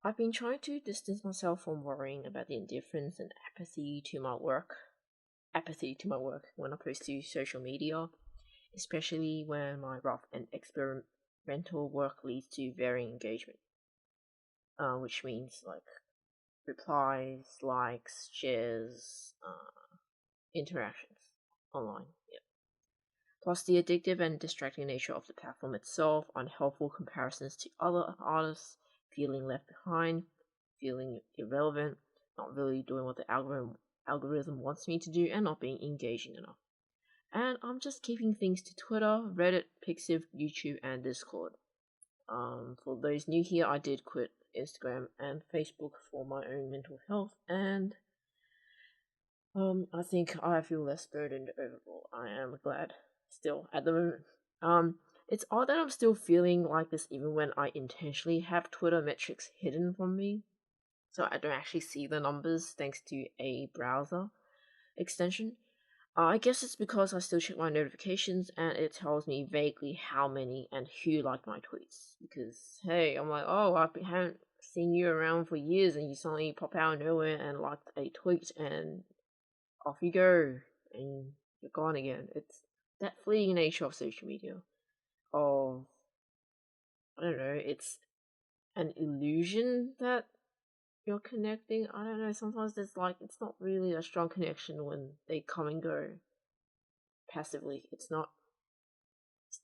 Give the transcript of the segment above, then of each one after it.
I've been trying to distance myself from worrying about the indifference and apathy to my work. Apathy to my work when I post to social media, especially when my rough and experimental work leads to varying engagement, which means like replies, likes, shares, interactions online. Yeah. Plus, the addictive and distracting nature of the platform itself, unhelpful comparisons to other artists, feeling left behind, feeling irrelevant, not really doing what the algorithm wants me to do, and not being engaging enough. And I'm just keeping things to Twitter, Reddit, Pixiv, YouTube, and Discord. For those new here, I did quit Instagram and Facebook for my own mental health, and I think I feel less burdened overall. I am glad still at the moment. It's odd that I'm still feeling like this even when I intentionally have Twitter metrics hidden from me, so I don't actually see the numbers thanks to a browser extension. I guess it's because I still check my notifications and it tells me vaguely how many and who liked my tweets. Because, hey, I'm like, oh, haven't seen you around for years and you suddenly pop out of nowhere and liked a tweet and off you go and you're gone again. It's that fleeting nature of social media. Of, I don't know, it's an illusion that you're connecting. I don't know, sometimes there's like, it's not really a strong connection when they come and go passively. It's not,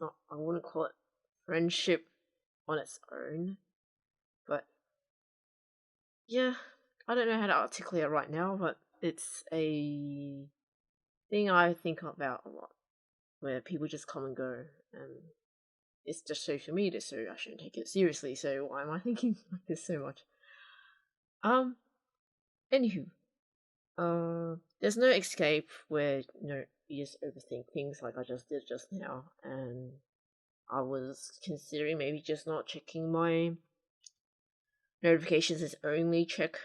I wouldn't call it friendship on its own, but yeah, I don't know how to articulate it right now, but it's a thing I think about a lot, where people just come and go, and it's just social media, so I shouldn't take it seriously, so why am I thinking like this so much? Um, Anywho, there's no escape where, you just overthink things like I just did just now, and I was considering maybe just not checking my notifications is only check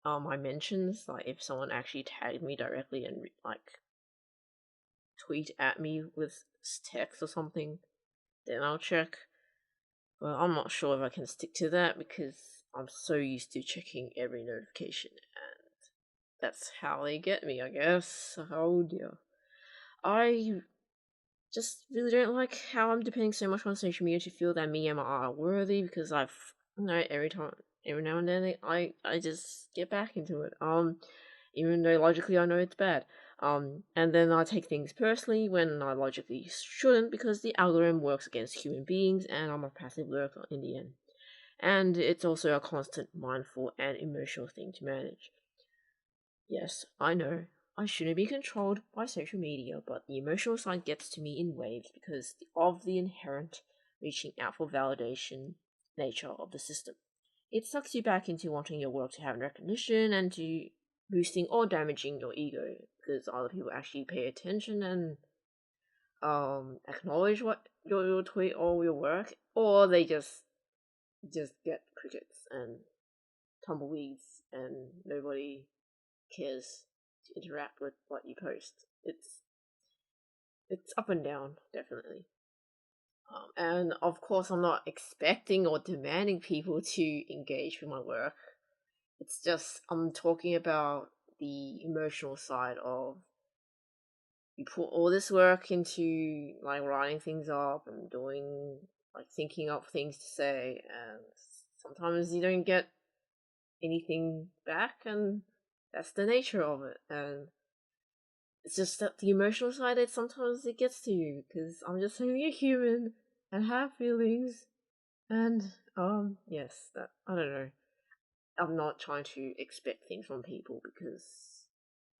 my mentions, like if someone actually tagged me directly and like tweet at me with text or something, then I'll check. But I'm not sure if I can stick to that because I'm so used to checking every notification, and that's how they get me, I guess. Oh dear. I just really don't like how I'm depending so much on social media to feel that me and my art are worthy, because every now and then I just get back into it. Even though logically I know it's bad. And then I take things personally when I logically shouldn't, because the algorithm works against human beings and I'm a passive lurker in the end. And it's also a constant mindful and emotional thing to manage. Yes, I know, I shouldn't be controlled by social media, but the emotional side gets to me in waves because of the inherent reaching out for validation nature of the system. It sucks you back into wanting your work to have recognition and to boosting or damaging your ego because other people actually pay attention and acknowledge what your tweet or your work, or they just get crickets and tumbleweeds and nobody cares to interact with what you post. It's up and down, definitely. And of course, I'm not expecting or demanding people to engage with my work. It's just I'm talking about the emotional side of, you put all this work into like writing things up and doing like thinking up things to say, and sometimes you don't get anything back, and that's the nature of it. And it's just that the emotional side that sometimes it gets to you, because I'm just only a human and have feelings, and yes, that I don't know. I'm not trying to expect things from people because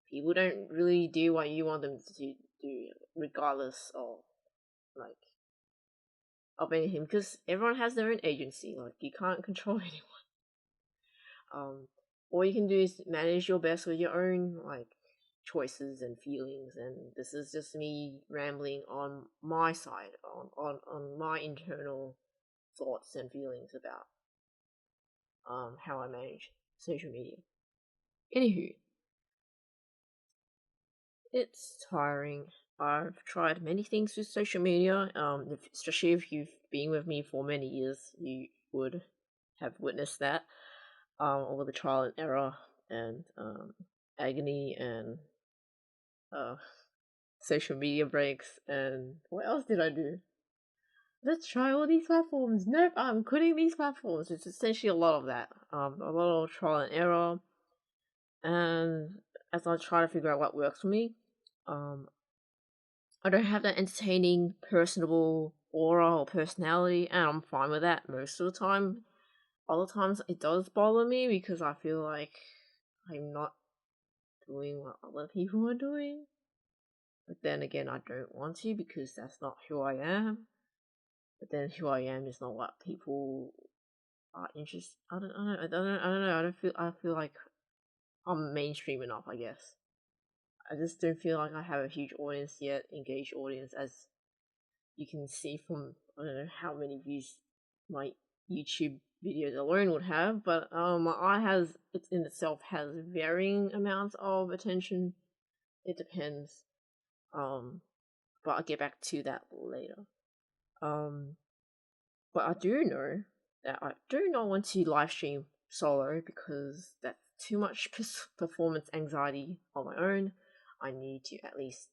people don't really do what you want them to do, regardless of like of anything. Because everyone has their own agency. Like you can't control anyone. All you can do is manage your best with your own like choices and feelings. And this is just me rambling on my side, on my internal thoughts and feelings about how I manage social media. Anywho, it's tiring. I've tried many things with social media. Especially if you've been with me for many years, you would have witnessed that. over the trial and error and agony and uh social media breaks. And what else did I do? Let's try all these platforms. Nope, I'm quitting these platforms. It's essentially a lot of that. A lot of trial and error. And as I try to figure out what works for me, um, I don't have that entertaining, personable aura or personality, and I'm fine with that most of the time. Other times it does bother me because I feel like I'm not doing what other people are doing. But then again, I don't want to because that's not who I am. But then who I am is not what people are interested. I feel like I'm mainstream enough. I guess I just don't feel like I have a huge audience yet, engaged audience, as you can see from I don't know how many views my YouTube videos alone would have. But my eye has it in itself has varying amounts of attention. It depends. But I'll get back to that later. Um, but I do know that I do not want to live stream solo because that's too much performance anxiety on my own. I need to at least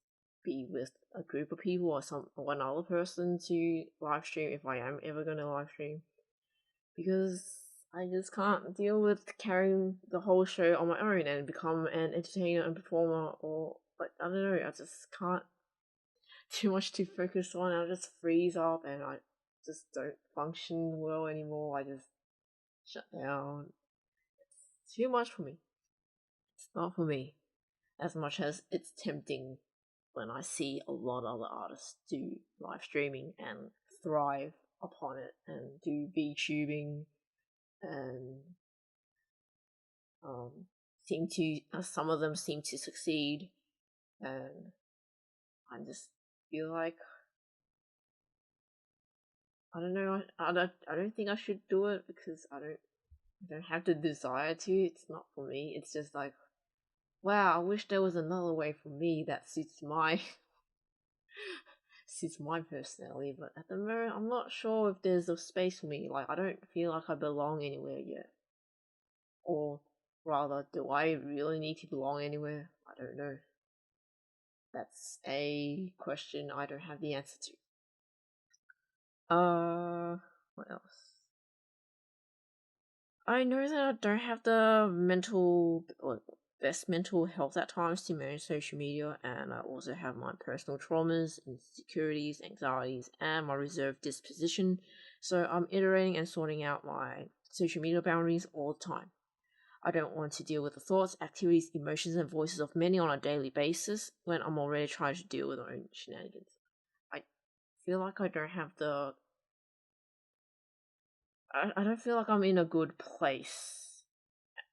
be with a group of people or one other person to live stream if I am ever going to live stream, because I just can't deal with carrying the whole show on my own and become an entertainer and performer, or like I don't know, I just can't. Too much to focus on. I just freeze up and I just don't function well anymore. I just shut down. It's too much for me. It's not for me. As much as it's tempting when I see a lot of other artists do live streaming and thrive upon it and do VTubing and um seem to some of them seem to succeed, and I just feel like I don't know. I don't think I should do it because I don't have the desire to. It's not for me. It's just like, wow, I wish there was another way for me that suits my suits my personality. But at the moment, I'm not sure if there's a space for me. Like, I don't feel like I belong anywhere yet. Or rather, do I really need to belong anywhere? I don't know. That's a question I don't have the answer to. What else? I know that I don't have the mental or best mental health at times to manage social media, and I also have my personal traumas, insecurities, anxieties, and my reserved disposition. So I'm iterating and sorting out my social media boundaries all the time. I don't want to deal with the thoughts, activities, emotions, and voices of many on a daily basis when I'm already trying to deal with my own shenanigans. I feel like I don't have the. I don't feel like I'm in a good place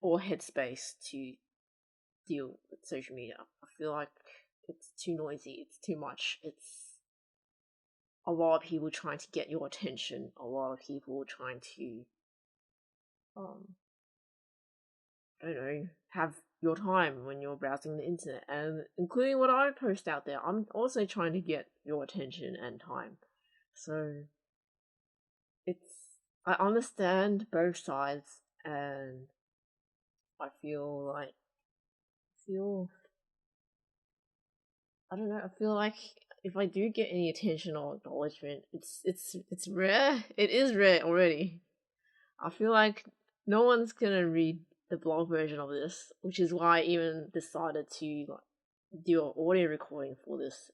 or headspace to deal with social media. I feel like it's too noisy, it's too much, it's a lot of people trying to get your attention, a lot of people trying to, um, I don't know, have your time when you're browsing the internet, and including what I post out there, I'm also trying to get your attention and time. So it's, I understand both sides, and I feel like, feel I don't know. I feel like if I do get any attention or acknowledgement, it's rare. It is rare already. I feel like no one's gonna read the blog version of this, which is why I even decided to like do an audio recording for this,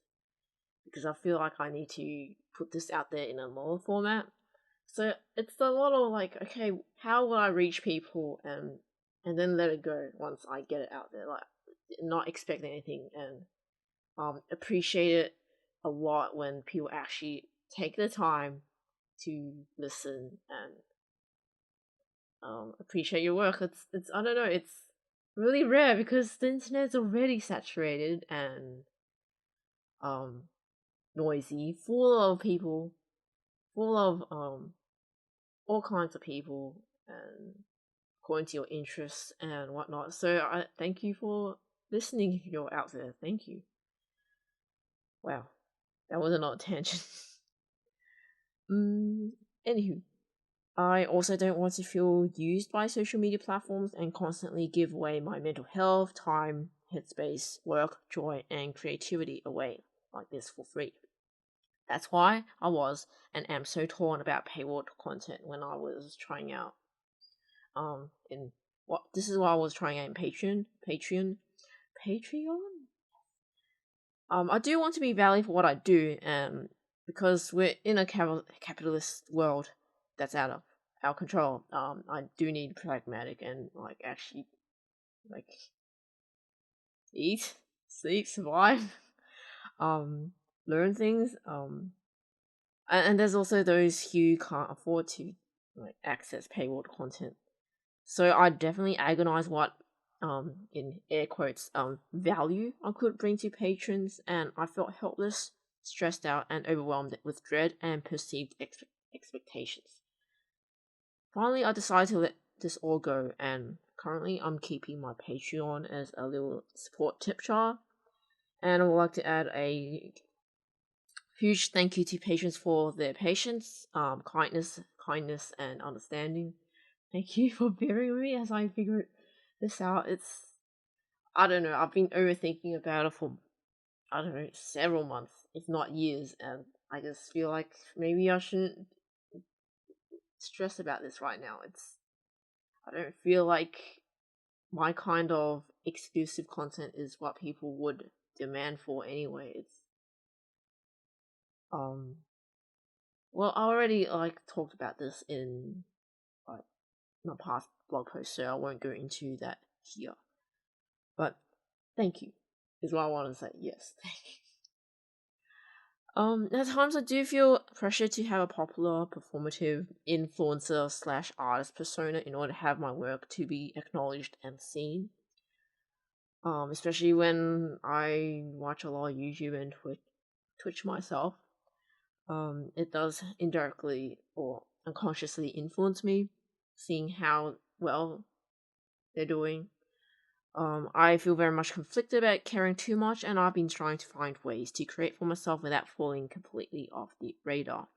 because I feel like I need to put this out there in a longer format. So it's a lot of like, okay, how will I reach people and then let it go once I get it out there, like not expecting anything, and appreciate it a lot when people actually take the time to listen and appreciate your work. It's I don't know, it's really rare because the internet's already saturated and um noisy, full of people, full of all kinds of people and according to your interests and whatnot. So I thank you for listening if you're out there. Thank you. Wow, that was not a tangent. Mm, Anywho, I also don't want to feel used by social media platforms and constantly give away my mental health, time, headspace, work, joy, and creativity away like this for free. That's why I was and am so torn about paywall content when I was trying out in what this is what I was trying out in Patreon. I do want to be valued for what I do, because we're in a capitalist world that's out of our control. I do need pragmatic and like actually like eat, sleep, survive, learn things. And there's also those who can't afford to like access paywall content. So I definitely agonize what in air quotes value I could bring to patrons, and I felt helpless, stressed out, and overwhelmed with dread and perceived expectations. Finally, I decided to let this all go, and currently I'm keeping my Patreon as a little support tip jar. And I would like to add a huge thank you to patrons for their patience, kindness, and understanding. Thank you for bearing with me as I figure this out. I don't know, I've been overthinking about it for, I don't know, several months, if not years, and I just feel like maybe I shouldn't stress about this right now. I don't feel like my kind of exclusive content is what people would demand for anyway. Um, well, I already like talked about this in like my past blog post, so I won't go into that here. But thank you is what I want to say. Yes, thank you. At times I do feel pressure to have a popular, performative influencer slash artist persona in order to have my work to be acknowledged and seen. Especially when I watch a lot of YouTube and Twitch myself. It does indirectly or unconsciously influence me, seeing how well they're doing. I feel very much conflicted about caring too much, and I've been trying to find ways to create for myself without falling completely off the radar.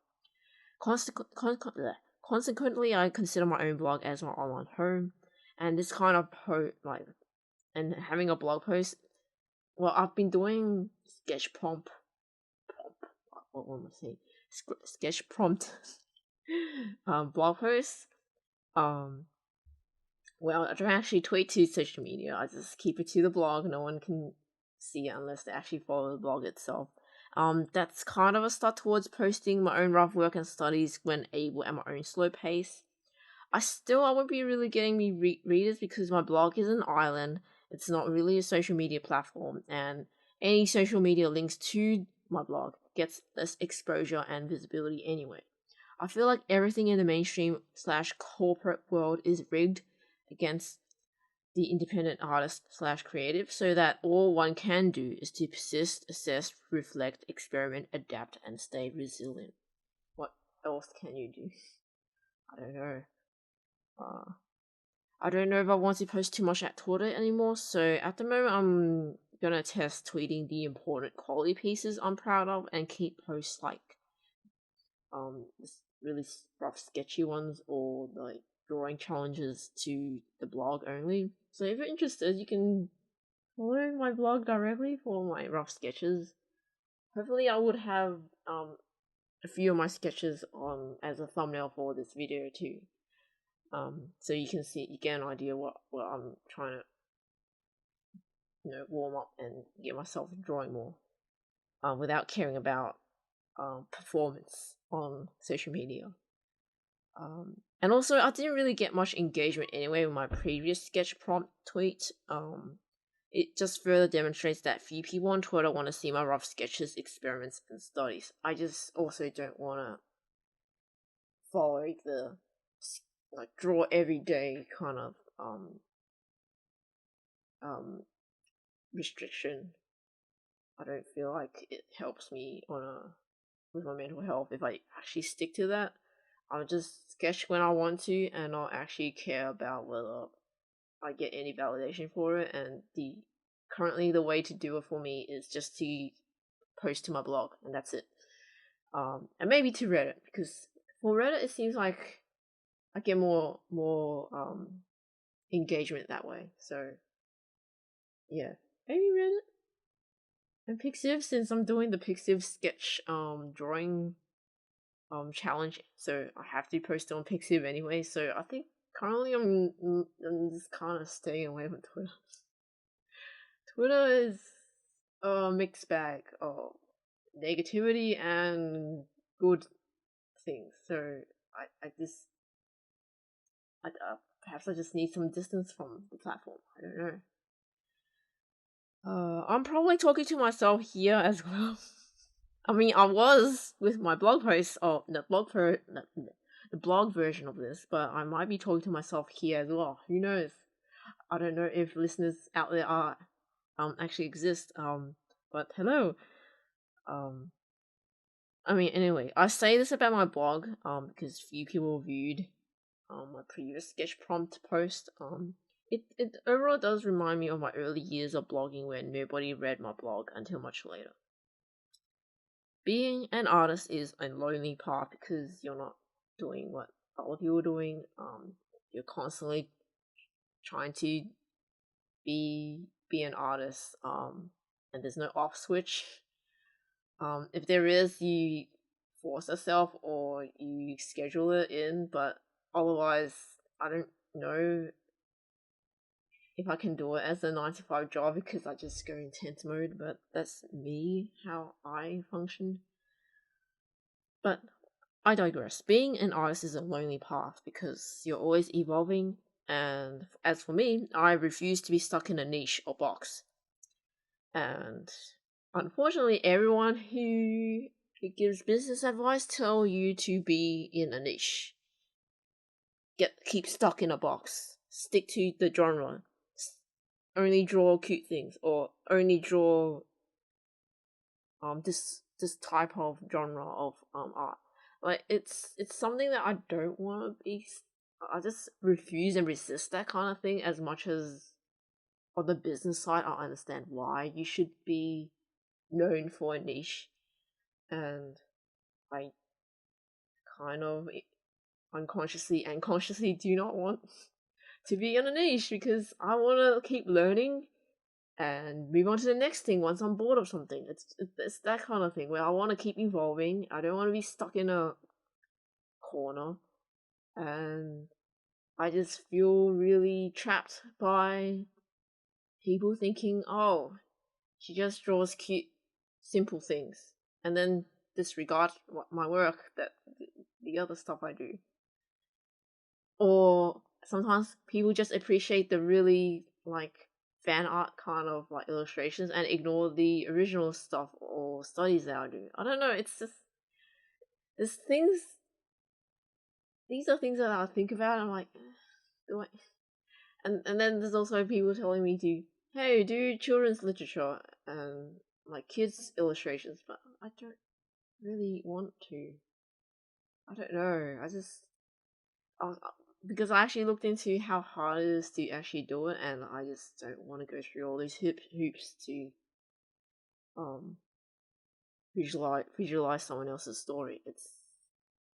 Consequently, I consider my own blog as my online home, and this kind of and having a blog post. Well, I've been doing sketch what am I saying? Sketch prompt, blog posts. Um, Well, I don't actually tweet to social media. I just keep it to the blog. No one can see it unless they actually follow the blog itself. That's kind of a start towards posting my own rough work and studies when able at my own slow pace. I won't be really getting me readers because my blog is an island. It's not really a social media platform, and any social media links to my blog gets less exposure and visibility anyway. I feel like everything in the mainstream slash corporate world is rigged against the independent artist slash creative, so that all one can do is to persist, assess, reflect, experiment, adapt, and stay resilient. What else can you do? I don't know. Uh, I don't know if I want to post too much at Twitter anymore, so at the moment I'm gonna test tweeting the important quality pieces I'm proud of and keep posts like really rough sketchy ones or like drawing challenges to the blog only. So if you're interested, you can follow my blog directly for my rough sketches. Hopefully I would have a few of my sketches on as a thumbnail for this video too. So you can get an idea what I'm trying to warm up and get myself drawing more. Without caring about performance on social media. And also, I didn't really get much engagement anyway with my previous sketch prompt tweet. It just further demonstrates that few people on Twitter want to see my rough sketches, experiments, and studies. I just also don't want to follow the like draw every day kind of restriction. I don't feel like it helps me with my mental health if I actually stick to that. I'll just sketch when I want to and not actually care about whether I get any validation for it. And currently the way to do it for me is just to post to my blog, and that's it. And maybe to Reddit, because for Reddit it seems like I get more engagement that way. So yeah, maybe Reddit and Pixiv, since I'm doing the Pixiv sketch drawing challenge, so I have to post on Pixiv anyway. So I think currently I'm just kind of staying away from Twitter. Twitter is a mixed bag of negativity and good things. So I just perhaps I just need some distance from the platform. I don't know. I'm probably talking to myself here as well. I mean, I was with my blog post, or the blog version of this, but I might be talking to myself here as well. Who knows? I don't know if listeners out there are actually exist. But hello. Um, I mean, anyway, I say this about my blog because few people viewed my previous sketch prompt post. It overall does remind me of my early years of blogging when nobody read my blog until much later. Being an artist is a lonely path because you're not doing what other people are doing. You're constantly trying to be an artist. And there's no off switch. If there is, you force yourself or you schedule it in, but otherwise, I don't know if I can do it as a 9 to 5 job because I just go intense mode, but that's me, how I function. But I digress. Being an artist is a lonely path because you're always evolving, and as for me, I refuse to be stuck in a niche or box. And unfortunately, everyone who gives business advice tell you to be in a niche. Keep stuck in a box. Stick to the genre. Only draw cute things, or only draw this type of genre of art. Like it's something that I don't want to be. I just refuse and resist that kind of thing. As much as on the business side, I understand why you should be known for a niche, and I kind of unconsciously and consciously do not want to be in a niche because I want to keep learning and move on to the next thing once I'm bored of something. It's that kind of thing where I want to keep evolving. I don't want to be stuck in a corner, and I just feel really trapped by people thinking, "Oh, she just draws cute, simple things," and then disregard my work, that the other stuff I do. Or sometimes people just appreciate the really like fan art kind of like illustrations and ignore the original stuff or studies that I do. I don't know, it's just there's things these are things that I think about and I'm like do I and then there's also people telling me to hey do children's literature and like kids illustrations, but I don't really want to. I don't know. I, because I actually looked into how hard it is to actually do it, and I just don't want to go through all these hoops to um visualize someone else's story.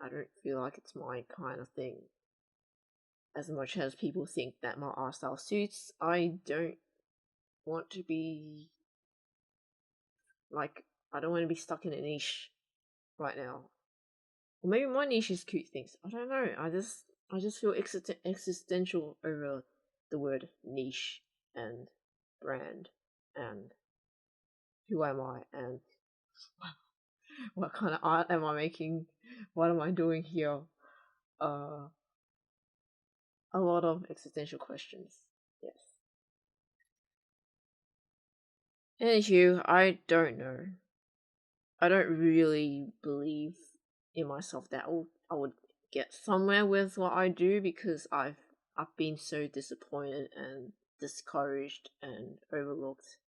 I don't feel like it's my kind of thing. As much as people think that my art style suits, I don't want to be like I don't want to be stuck in a niche right now. Or maybe my niche is cute things. I don't know. I just feel existential over the word niche and brand and who am I and what kind of art am I making? What am I doing here? Uh, a lot of existential questions. Yes. Anyhoo, I don't know. I don't really believe in myself that I would get somewhere with what I do because I've been so disappointed and discouraged and overlooked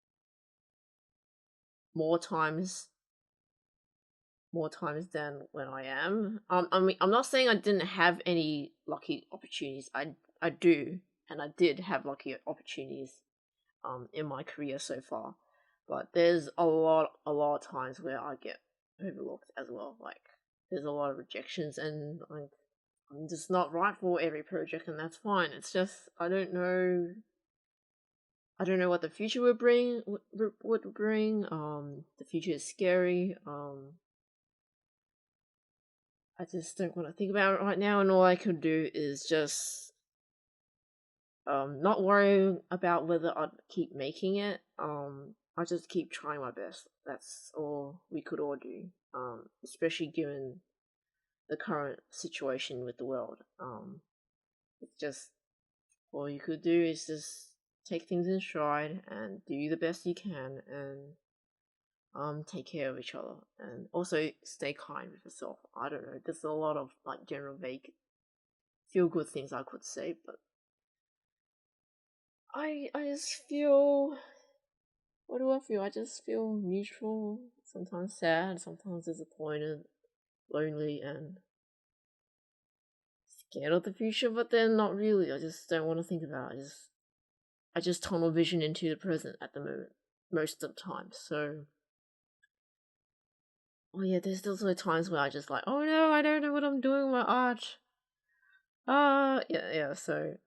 more times than when I am. I mean, I'm not saying I didn't have any lucky opportunities. I do, and I did have lucky opportunities in my career so far. But there's a lot of times where I get overlooked as well. Like there's a lot of rejections and like I'm just not right for every project, and that's fine. It's just I don't know. I don't know what the future would bring. Would bring. The future is scary. I just don't want to think about it right now, and all I could do is just not worry about whether I'd keep making it. I just keep trying my best. That's all we could all do. Especially given the current situation with the world. It's just all you could do is just take things in stride and do the best you can, and take care of each other, and also stay kind with yourself. I don't know. There's a lot of like general vague feel good things I could say, but I just feel, what do I feel? I just feel neutral, sometimes sad, sometimes disappointed, lonely, and scared of the future, but then not really. I just don't want to think about it. I just tunnel vision into the present at the moment, most of the time. So, oh yeah, there's also times where I just like, oh no, I don't know what I'm doing with my art. Yeah. So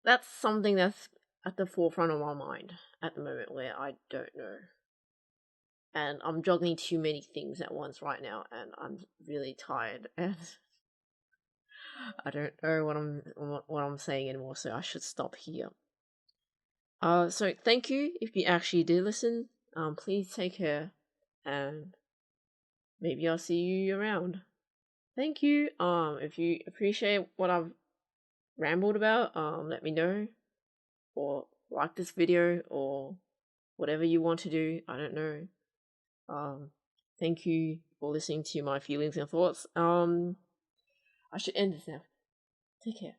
that's something that's at the forefront of my mind at the moment, where I don't know, and I'm juggling too many things at once right now, and I'm really tired, and I don't know what I'm saying anymore. So I should stop here. So thank you if you actually did listen. Please take care, and maybe I'll see you around. Thank you. If you appreciate what I've rambled about, let me know, or like this video, or whatever you want to do. I don't know. Thank you for listening to my feelings and thoughts. I should end this now. Take care.